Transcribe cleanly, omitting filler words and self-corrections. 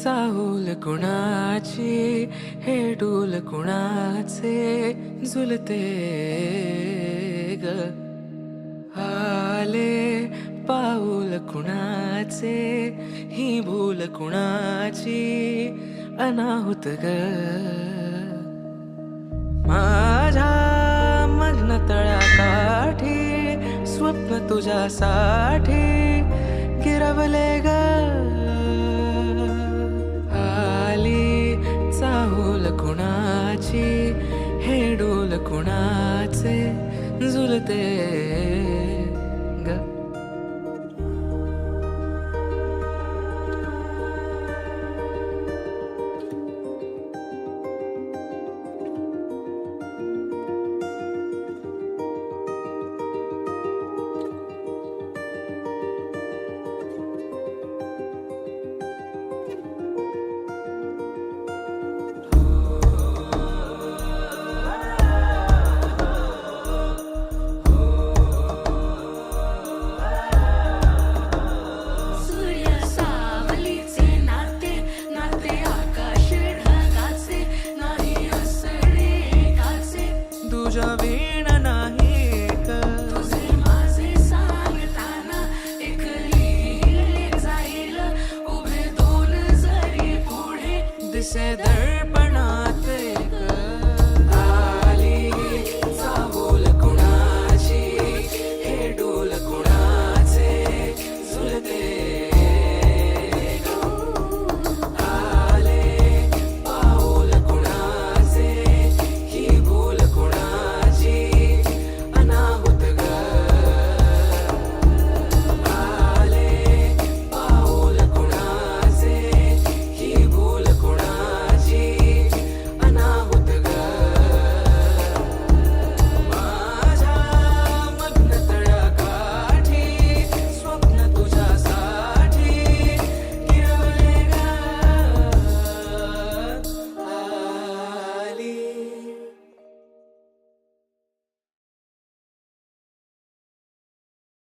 चाहूल कुणाची हे डूल कुणाचे झुलते ग आले पाऊल कुणाचे ही भूल कुणाची अनाहुत ग माझ्या मग्न तळ्याकाठी स्वप्न तुझ्यासाठी गिरवले ग आली चाहूल कुणाची हे डोल कुणाचे झुलते ग तुझ्या वीण नाही ग तुझे माझे सांगताना एक लिहिले जाईल उभे दोन जरी पुढे दिसे